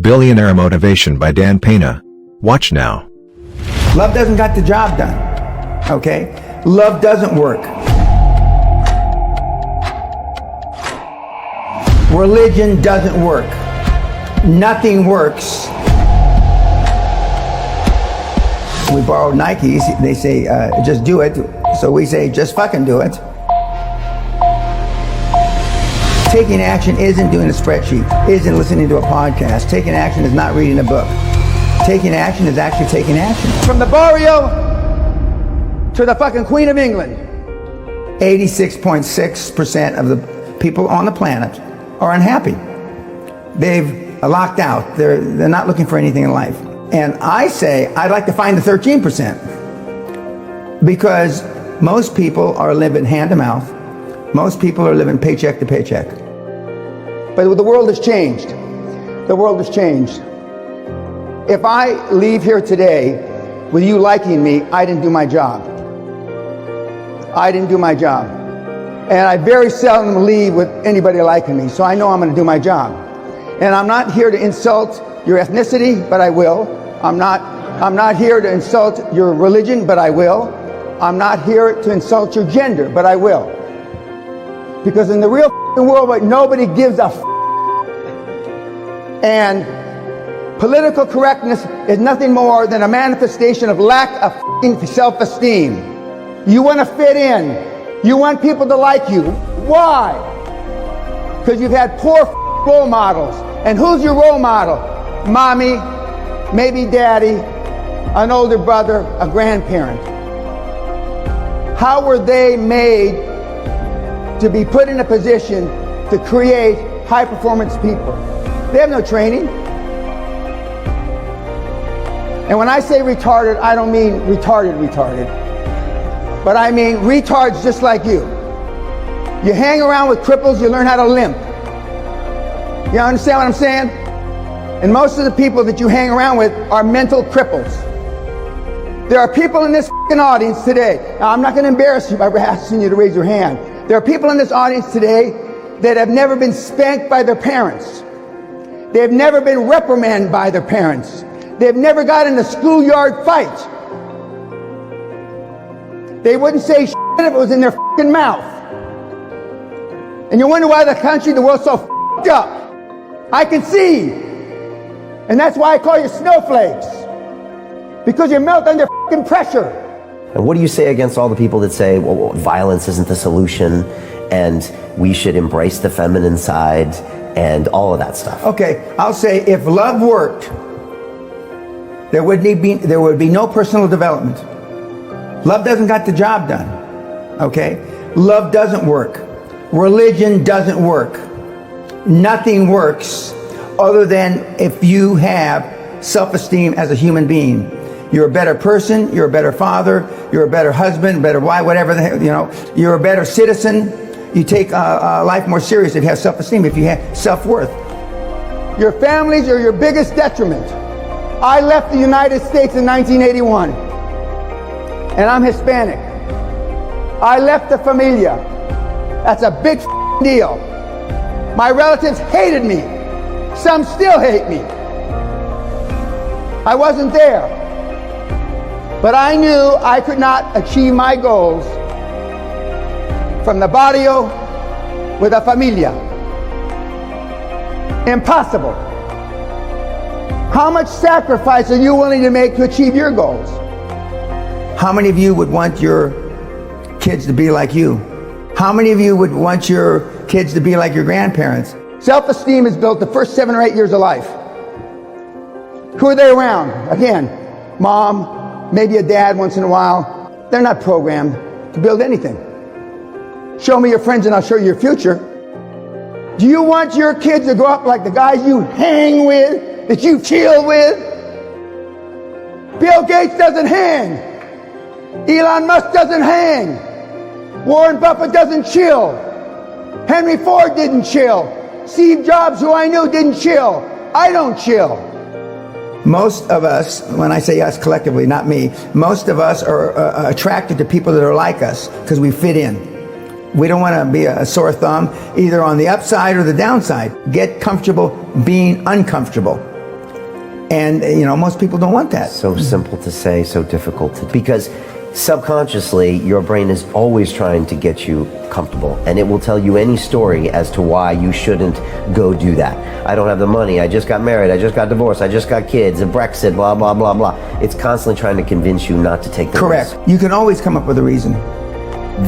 Billionaire Motivation by Pena. Watch now. Love doesn't got the job done, okay? Love doesn't work. Religion doesn't work. Nothing works. We borrowed Nikes. They say, just do it. So we say, just fucking do it. Taking action isn't doing a spreadsheet, isn't listening to a podcast. Taking action is not reading a book. Taking action is actually taking action. From the barrio to the fucking Queen of England, 86.6% of the people on the planet are unhappy. They've locked out. They're not looking for anything in life. And I say I'd like to find the 13%, because most people are living hand to mouth. Most people are living paycheck to paycheck. But the world has changed. The world has changed. If I leave here today with you liking me, I didn't do my job. I didn't do my job. And I very seldom leave with anybody liking me, so I know I'm going to do my job. And I'm not here to insult your ethnicity, but I will. I'm not here to insult your religion, but I will. I'm not here to insult your gender, but I will. Because in the real world, nobody gives a and political correctness is nothing more than a manifestation of lack of self-esteem. You want to fit in. You want people to like you. Why? Because you've had poor role models. And who's your role model? Mommy, maybe daddy, an older brother, a grandparent. How were they made to be put in a position to create high-performance people? They have no training. And when I say retarded, I don't mean retarded, but I mean retards just like you. You hang around with cripples, you learn how to limp. You understand what I'm saying? And most of the people that you hang around with are mental cripples. There are people in this audience today. Now, I'm not going to embarrass you by asking you to raise your hand. There are people in this audience today that have never been spanked by their parents. They've never been reprimanded by their parents. They've never got in a schoolyard fight. They wouldn't say shit if it was in their fucking mouth. And you wonder why the country, the world's so fucked up. I can see. And that's why I call you snowflakes. Because you melt under fucking pressure. And what do you say against all the people that say, well, violence isn't the solution and we should embrace the feminine side and all of that stuff? Okay, I'll say if love worked, there would be no personal development. Love doesn't got the job done, okay? Love doesn't work. Religion doesn't work. Nothing works other than if you have self-esteem as a human being. You're a better person, you're a better father, you're a better husband, better wife, whatever the hell, you're a better citizen. You take life more serious if you have self-esteem, if you have self-worth. Your families are your biggest detriment. I left the United States in 1981, and I'm Hispanic. I left the familia. That's a big deal. My relatives hated me. Some still hate me. I wasn't there. But I knew I could not achieve my goals from the barrio with a familia. Impossible. How much sacrifice are you willing to make to achieve your goals? How many of you would want your kids to be like you? How many of you would want your kids to be like your grandparents? Self-esteem is built the first 7 or 8 years of life. Who are they around? Again, mom, maybe a dad once in a while. They're not programmed to build anything. Show me your friends and I'll show you your future. Do you want your kids to grow up like the guys you hang with, that you chill with? Bill Gates doesn't hang. Elon Musk doesn't hang. Warren Buffett doesn't chill. Henry Ford didn't chill. Steve Jobs, who I knew, didn't chill. I don't chill. Most of us, when I say us collectively, not me, most of us are attracted to people that are like us because we fit in. We don't want to be a sore thumb either on the upside or the downside. Get comfortable being uncomfortable. And, most people don't want that. So simple to say, so difficult to, because subconsciously your brain is always trying to get you comfortable, and it will tell you any story as to why you shouldn't go do that. I don't have the money, I just got married, I just got divorced, I just got kids, and Brexit, blah, blah, blah, blah. It's constantly trying to convince you not to take the risk. Correct. You can always come up with a reason.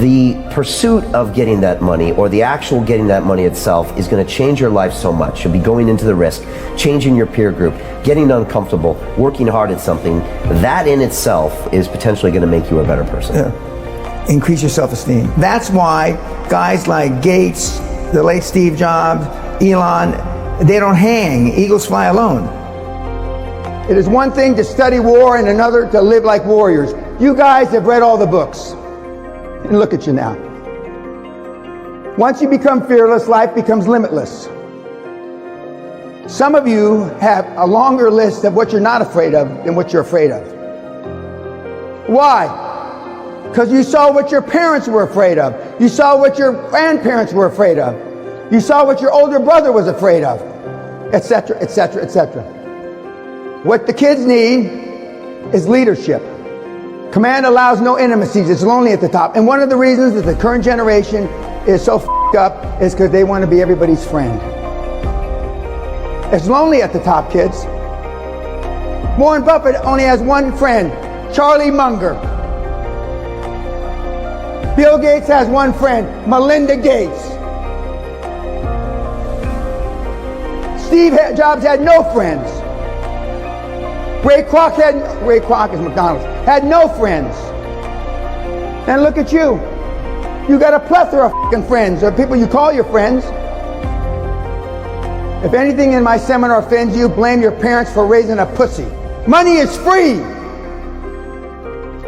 The pursuit of getting that money, or the actual getting that money itself, is going to change your life so much. You'll be going into the risk, changing your peer group, getting uncomfortable, working hard at something. That in itself is potentially going to make you a better person. Yeah. Increase your self-esteem. That's why guys like Gates, the late Steve Jobs, Elon, they don't hang. Eagles fly alone. It is one thing to study war and another to live like warriors. You guys have read all the books. And look at you now. Once you become fearless, life becomes limitless. Some of you have a longer list of what you're not afraid of than what you're afraid of. Why? Because you saw what your parents were afraid of. You saw what your grandparents were afraid of. You saw what your older brother was afraid of, etc., etc., etc. What the kids need is leadership. Command allows no intimacies. It's lonely at the top. And one of the reasons that the current generation is so f***ed up is because they want to be everybody's friend. It's lonely at the top, kids. Warren Buffett only has one friend, Charlie Munger. Bill Gates has one friend, Melinda Gates. Steve Jobs had no friends. Ray Kroc is McDonald's, had no friends. And look at you. You got a plethora of f***ing friends, or people you call your friends. If anything in my seminar offends you, blame your parents for raising a pussy. Money is free.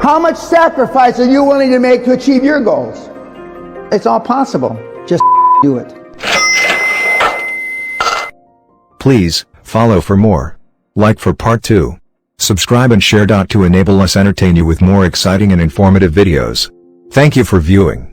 How much sacrifice are you willing to make to achieve your goals? It's all possible. Just do it. Please, follow for more. Like for part 2. Subscribe and share. To enable us entertain you with more exciting and informative videos. Thank you for viewing.